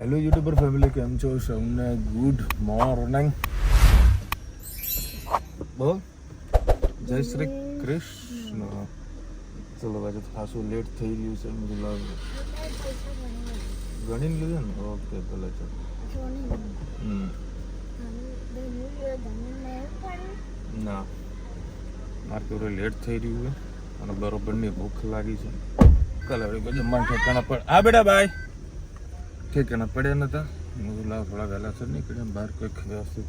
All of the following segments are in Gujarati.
હેલો યુટ્યુબર ફેમિલી, કેમ છો? સૌને ગુડ મોર્નિંગ. બોલ જય શ્રી કૃષ્ણ. ચલો આજે ખાસું લેટ થઈ રહ્યું છે. મને લાગે ગણીને લીધું ને. ઓકે ભલે ચાલો. ના મારે તો લેટ થઈ રહ્યું છે અને બરોબરની ભૂખ લાગી છે. કાલે જમવાનું ઠેકાણા પર આ બેટા બાય ઠેકાણા પડ્યા નતા. હું લાવ થોડા વહેલા સર નીકળ્યા બહાર કંઈક વ્યવસ્થિત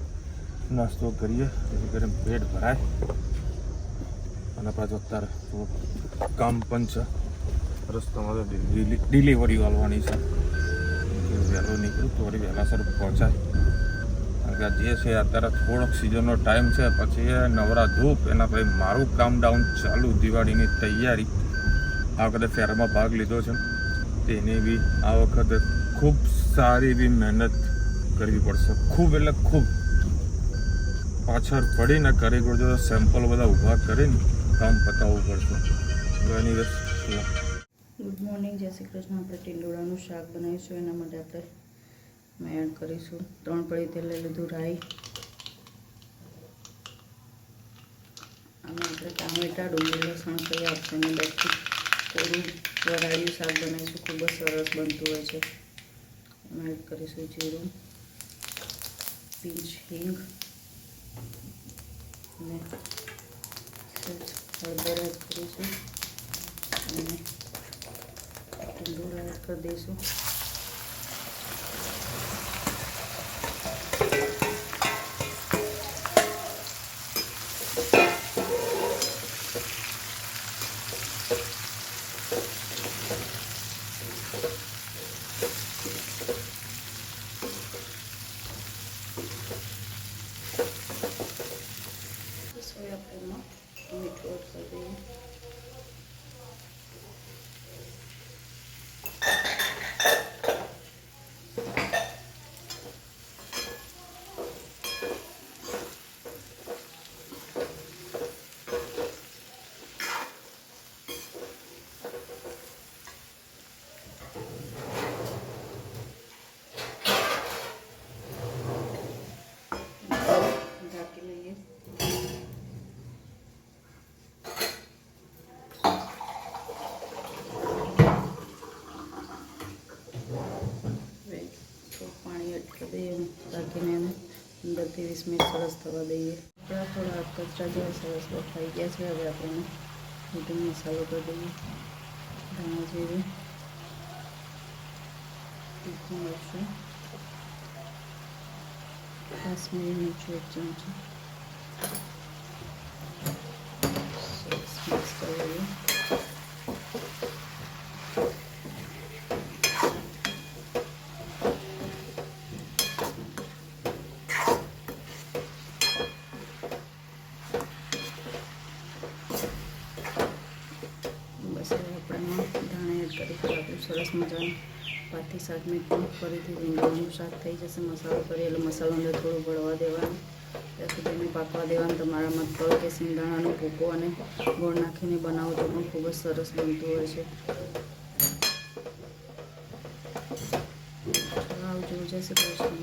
નાસ્તો કરીએ જેથી કરીને પેટ ભરાય. અને પાછું અત્યારે થોડું કામ પણ છે. રસ્તામાં તો ડિલિવરી વાળવાની છે. વહેલો નીકળું તો વળી વહેલાસર પહોંચાય. કારણ કે જે છે અત્યારે થોડોક સિઝનનો ટાઈમ છે, પછી નવરા ધૂપ એના પછી મારું કામ ડાઉન ચાલુ. દિવાળીની તૈયારી આ વખતે ફેરમાં ભાગ લીધો છે, તેની બી આ વખતે ખૂબ સારી એવી મહેનત કરવી પડશે. ખૂબ એટલે ખૂબ પાછળ પડીને કારીગર જો સેમ્પલ બધા ઊભા કરીને કામ પતાવવું પડશે. એની ગુડ મોર્નિંગ, જય શ્રી કૃષ્ણ. આપણે ટીંડોળાનું શાક બનાવીશું. એના માટે આપણે એડ કરીશું 3 પડી તેલ લઈ લીધું, રાઈ અને આપણે ટામેટા, ડુંગળી, લસણ કઈ આપશે ને બેઠી થોડું વરાળિયું શાક બનાવીશું. ખૂબ જ સરસ બનતું હોય છે. એમાં એડ કરીશું જીરું, પિંચ હિંગ અને હળદર એડ કરીશું અને ટીંડોળા એડ કરી દઈશું. સોયાબીનમાં મીઠું એડ કરી દઈએ. ઢાંકી લઈએ. પાણી એડ કરી દઈએ, રાખીને એને 15 થી 20 મિનિટ સરસ થવા દઈએ. થોડા કચરા જેવા સરસ બફાઈ ગયા છે. હવે આપણે મીઠો મસાલો કરી દઈએ, ધાણા જીરું, તીખું મરચું, કાશ્મીરી મિર્ચું 1 ચમચી. સરસ મિક્સ કરી દઈએ. બસ હવે આપણે ધાણા એડ કરીશું. આપણું સરસ મજાનું પાથી શાક મીઠું ફરીથી રીંગણનું શાક થઈ જશે. મસાલો કરીએ એટલે મસાલો અંદર થોડું ભળવા દેવાનું, ત્યાં સુધી એને પાકવા દેવાનું. તમારા મત તલ કે સિંગદાણાનો ભૂકો અને ગોળ નાખીને બનાવો તો પણ ખૂબ જ સરસ બનતું હોય છે. આવજો, જય શ્રી કૃષ્ણ.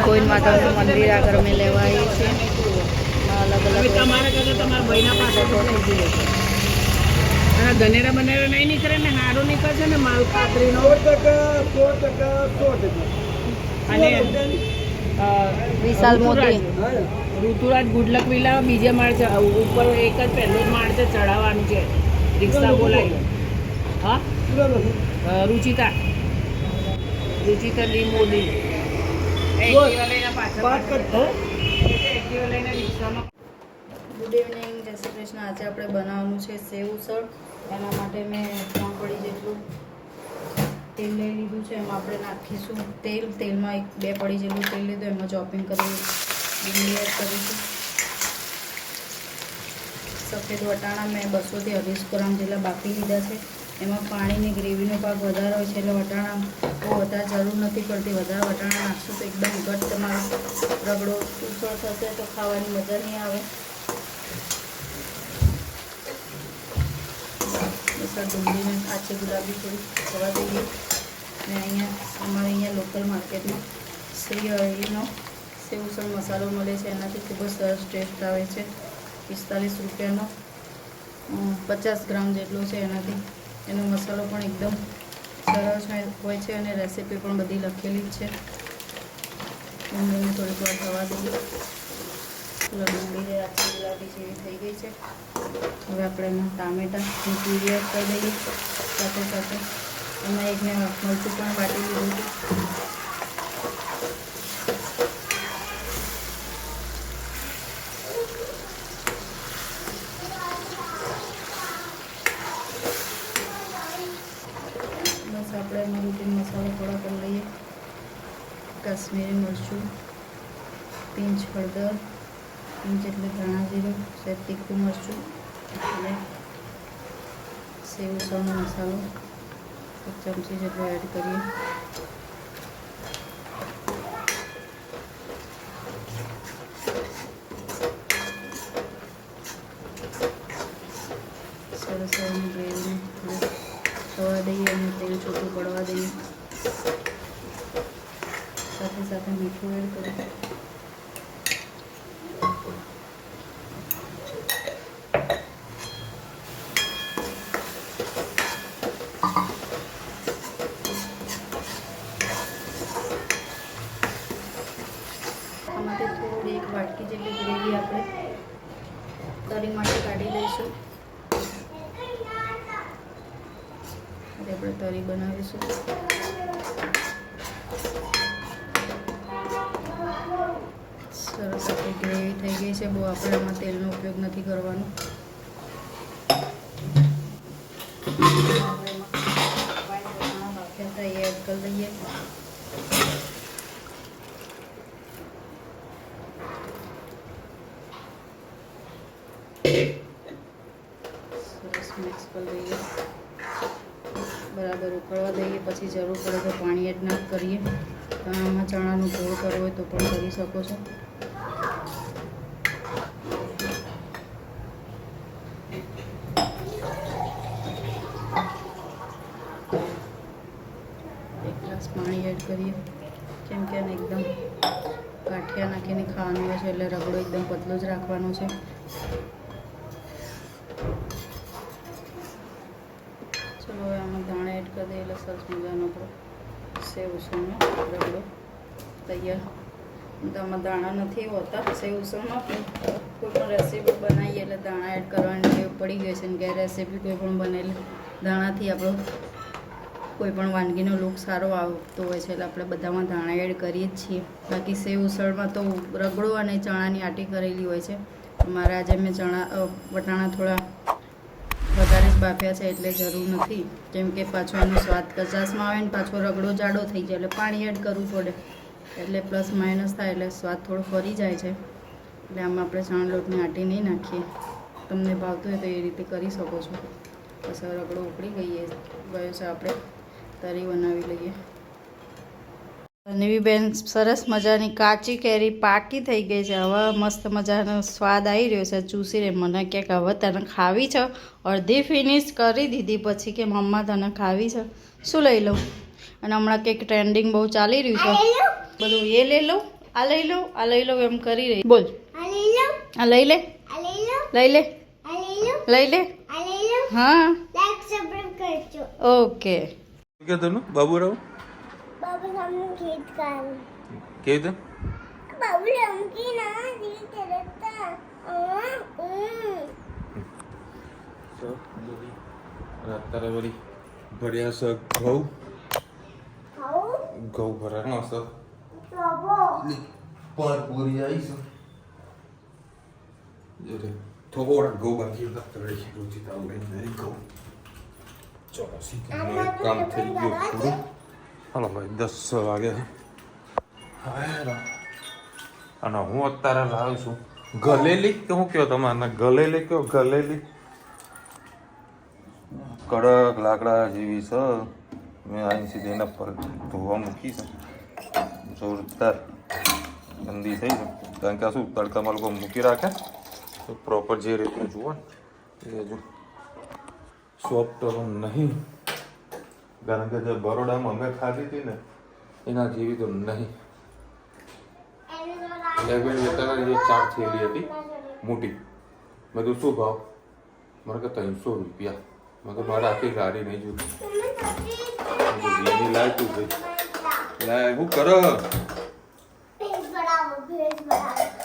કોઈ માતાનું મંદિર આગળ મેં લેવા આવી છે. અલગ અલગ તમારા કરતા તમારા ભાઈના પાસે અને ધનેરા બનેરા નહીં નીકળે ને સારું નીકળશે ને માલ પાતરીનો 100% અને વિશાલ મોદી ઋતુરાજ ગુડલક વિલા બીજે માળ છે. ઉપર એક જ પહેલો જ માળ છે, ચડાવવાનું છે. રિક્ષા બોલાવી. હા, રુચિતા લી મોદી ગુડ ઇવનિંગ, જય શ્રી કૃષ્ણ. આજે આપણે બનાવવાનું છે સેવ ઉસળ. એના માટે મેં 3 પડી જેટલું તેલ લઈ લીધું છે. એમાં આપણે નાખીશું તેલમાં 2 પડી જેટલું તેલ લીધું. એમાં ચોપિંગ કરી ડુંગળી એડ કરીશું. સફેદ વટાણા મેં 200 થી 250 ગ્રામ જેટલા બાફી લીધા છે. એમાં પાણીની ગ્રેવીનો ભાગ વધારે હોય છે એટલે વટાણા બહુ વધારે જરૂર નથી પડતી. વધારે વટાણા નાખશું તો એકદમ ઘટ તમારો રગડો ઉસળ થશે તો ખાવાની મજા નહીં આવે. સાથે ડુંગળીને કાચી ગુલાબી થોડી થવા દઈએ. અને અહીંયા અમારે અહીંયા લોકલ માર્કેટમાં શ્રી હરિનો સેવ ઉસળ મસાલો મળે છે. એનાથી ખૂબ જ સરસ ટેસ્ટ આવે છે. 45 રૂપિયાનો 50 ગ્રામ જેટલો છે. એનાથી એનો મસાલો પણ એકદમ સરસ હોય છે અને રેસીપી પણ બધી લખેલી જ છે. ડુંગળીને થોડીક વાર થવા દઈએ. ડુંગળી આખી ગુલાબી જેવી થઈ ગઈ છે. હવે આપણે એમાં ટામેટાની પ્યુરી એડ કરી દઈએ. સાથે સાથે એમાં એક મેં મરચું પણ વાટી લીધું હતું. બસ આપણે એમાં રૂટીન મસાલો થોડા કરી લઈએ. કાશ્મીરી મરચું, પિંચ હળદર, પિંચ એટલે ધાણા જીરું, સહેજ તીખું મરચું અને સેવ ઉસળનો મસાલો 1 ચમચી જેટલો એડ કરીએ. સરસ ગ્રેવીને થોડું થવા દઈએ અને તેલ છૂટું પડવા દઈએ. સાથે સાથે મીઠું એડ કરીએ. આમાંથી થોડી 1 વાટકી જેટલી ગ્રેવી આપણે તરી માટે કાઢી લઈશું. આપણે તરી બનાવીશું. સરસ આપણી ગ્રેવી થઈ ગઈ છે. બહુ આપણે આમાં તેલનો ઉપયોગ નથી કરવાનો. આપણે બાફ્યા હતા એ એડ કરી દઈએ. સરસ મિક્સ કરી દઈએ. બરાબર ઉકળવા દઈએ. પછી જરૂર પડે તો પાણી એડ ના કરીએ. તમે આમાં ચણાનું ગોળ કરવો હોય તો પણ કરી શકો છો. એક ગ્લાસ પાણી એડ કરીએ. કેમ કે એને એકદમ ગાંઠિયા નાખીને ખાવાનું હોય છે એટલે રગડો એકદમ પતલો જ રાખવાનો છે. ચલો હવે આમાં દાણા એડ કરી દઈએ એટલે સરસ મજાનો સેવ ઉસળનો રગડો તૈયાર. આમાં દાણા નથી હોતા સેવ ઉસળમાં. કોઈ પણ રેસીપી બનાવીએ એટલે દાણા એડ કરવાની ટેવ પડી ગઈ છે. અને કે રેસીપી કોઈ પણ બનેલી દાણાથી આપણો કોઈ પણ વાનગીનો લુક સારો આવતો હોય છે એટલે આપણે બધામાં દાણા એડ કરીએ જ છીએ. બાકી સેવ ઉસળમાં તો રગડો અને ચણાની આટી કરેલી હોય છે. મારા આજે મેં વટાણા થોડા વધારે જ બાફ્યા છે એટલે જરૂર નથી. કેમ કે પાછો એનો સ્વાદ કચાસમાં આવે ને પાછો રગડો જાડો થઈ જાય એટલે પાણી એડ કરવું પડે. એટલે પ્લસ માઇનસ થાય એટલે સ્વાદ થોડો ફરી જાય છે. એટલે આમાં આપણે ચણા લોટની આટી નહીં નાખીએ. તમને ભાવતું હોય તો એ રીતે કરી શકો છો. પછી રગડો ઉકળી ગયો છે. આપણે તરી બનાવી લઈએ. નીવીબેન સરસ મજાની કાચી કેરી પાકી થઈ ગઈ છે. હવે મસ્ત મજાનો સ્વાદ આવી રહ્યો છે. ચૂસીને મને કે હવે તને ખાવી છે. અડધી ફિનિશ કરી દીધી પછી કે મમ્મા તને ખાવી છે. શું લઈ લઉં? અને હમણાં કંઈક ટ્રેન્ડિંગ બહુ ચાલી રહ્યું છે. બધું એ લઈ લઉં, આ લઈ લઉં, આ લઈ લઉં એમ કરી રહી. બોલ, આ લઈ લે, લઈ લે, લઈ લે. હા ઓકે. કે તને બાબુરાવ बाबू सामने खेत का કે દે बाबू लमकी ना दी तरता તો રાત્રે વળી ભર્યા છે ઘઉં. खाओ ઘઉં ભરાનો છે. बाबू પર પૂરી આવી છે. જોડે થોડા ઘઉં બાકી હતા. તળે રોજી તાવ લઈને ઘઉં. ચલો સીધું કામ થઈ ગયું પૂરું. હાલો ભાઈ 10 વાગે હવે અને હું અત્યારે લાવું છું ગલેલી કે હું કયો તમારે ગલેલી કયો ગલેલી કડક લાકડા જેવી છે. મેં અહીં સીધી એના પર ધોવા મૂકી છે. જોરદાર ગંદી થઈ છે. કારણ કે આ શું તડકામાં લોકો મૂકી રાખે તો પ્રોપર જે રીતનું જુઓ ને એ જો સોફ્ટ નહીં, કારણ કે જે બરોડામાં અમે ખાધી હતી ને એના જેવી તો નહીં. લેવેલ લેતા એ 4 થેલી હતી મોટી. મેં તો શું ભાવ? મારે કે 300 રૂપિયા. મેં તો મારે આખી ગાડી નહીં જોતી. એની લાય તું ભાઈ લાય હું કરો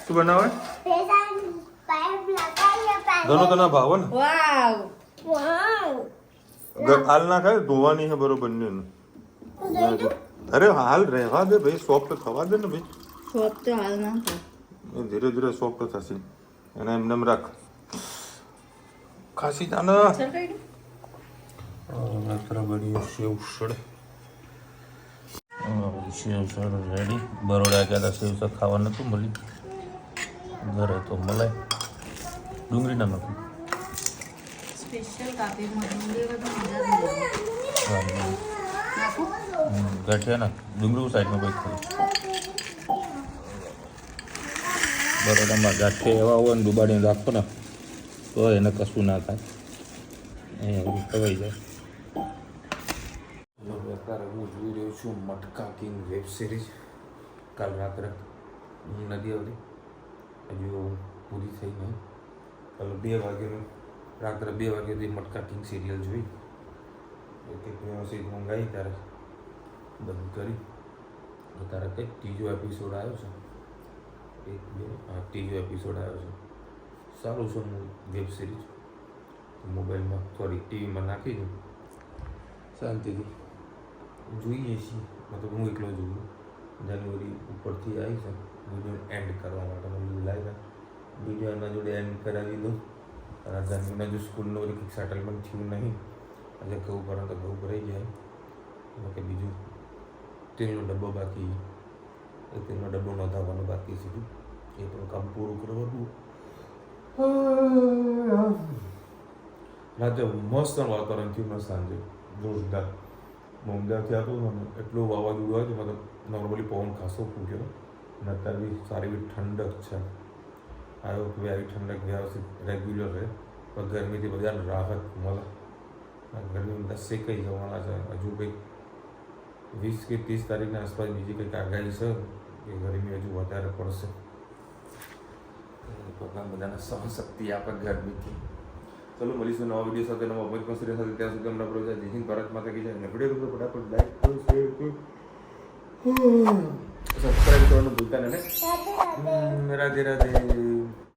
શું બનાવે ઘણો તને ભાવ ને વાવ હાલ ના ખાય ધોવાની છે બરોબર ને. અરે હાલ રહેવા દે ભાઈ, સોફ્ટ થવા દે ને ભાઈ. સોફ્ટ તો હાલ ના થાય. એ ધીરે ધીરે સોફ્ટ થશે એને એમને એમ રાખ. ખાસી જાને સર કઈ દઉં? સેવસર રેડી. બરોડા ગયા સેવસર ખાવા નતું મળી, ઘરે તો મલાય. ડુંગળી ના નાખું. સ્પેશિયલ કાપીમાં ડુંગળી બધું મજા જ નહીં. નાખું? ગાંઠિયા ના ડુંગળી સાઈડમાં કંઈક ખાલી. બરોડામાં ગાંઠિયા એવા હોય ને ડુબાડીને રાખો ને તો એને કશું ના થાય, અહીંયા ખવાઈ જાય. અત્યારે હું જોઈ રહ્યો છું મટકા કિંગ વેબ સિરીઝ. કાલ રાત્રે નદી આવતી હજુ પૂરી થઈ નહીં. કાલે 2 વાગ્યાનું રાત્રે 2 વાગ્યાથી મટકા કિંગ સિરિયલ જોઈ. એક વ્યવસ્થિત મંગાવી ત્યારે બંધ કરી. અત્યારે કંઈક ત્રીજો એપિસોડ આવ્યો છે. 1 2 ત્રીજો એપિસોડ આવ્યો છે. સારું છે વેબ સિરીઝ. મોબાઈલમાં સોરી ટીવીમાં નાખી દઉં શાંતિથી જોઈએ છીએ. મતલબ હું એકલો જોઉં. જાન્યુઆરી ઉપરથી આવી છે વિડીયો એન્ડ કરવા માટે મને લાગ્યા વિડીયો એના જોડે એન્ડ કરાવી દઉં. અને જાન્યુઆરીના જો સ્કૂલનું કંઈક સેટલમેન્ટ થયું નહીં એટલે ઘઉં ભરે તો ઘઉં ભરાઈ જાય. એટલે કે બીજું તેલનો ડબ્બો બાકી, એ તેલનો ડબ્બો નોંધાવવાનો બાકી છે. એ પણ કામ પૂરું કરવાનું. રાતે મસ્ત વાતાવરણ થયું ને સાંજે જોરદાર. અમદાવાદથી આવતો હતો ને એટલું વાવાઝોડું હોય તો મતલબ નોર્મલી પવન ખાસો ફૂટ્યો અને અત્યારે બી સારી બી ઠંડક છે. આવ્યો કે આવી ઠંડક વ્યવસ્થિત રેગ્યુલર રહે પણ ગરમીથી બધાને રાહત મળે. ગરમી બધા શેકાઈ જવાના છે. હજુ કંઈક 20 કે 30 તારીખના આસપાસ બીજી કંઈક આગાહી છે કે ગરમી હજુ વધારે પડશે. ભગવાન બધાને સહનશક્તિ આપે ગરમીથી. ચલો મળીશું નવા વિડીયો સાથે, નવા અમૃત મસ્તી સાથે. ત્યાં સુધી હમણાં આપણે જય હિન્દ ભારત માતા કી જય. અને વિડીયો ગમે ફટાફટ લાઈક કરો, શેર કરો, સબસ્ક્રાઈબ કરવાનું ભૂલતા નહીં. રાધે રાધે.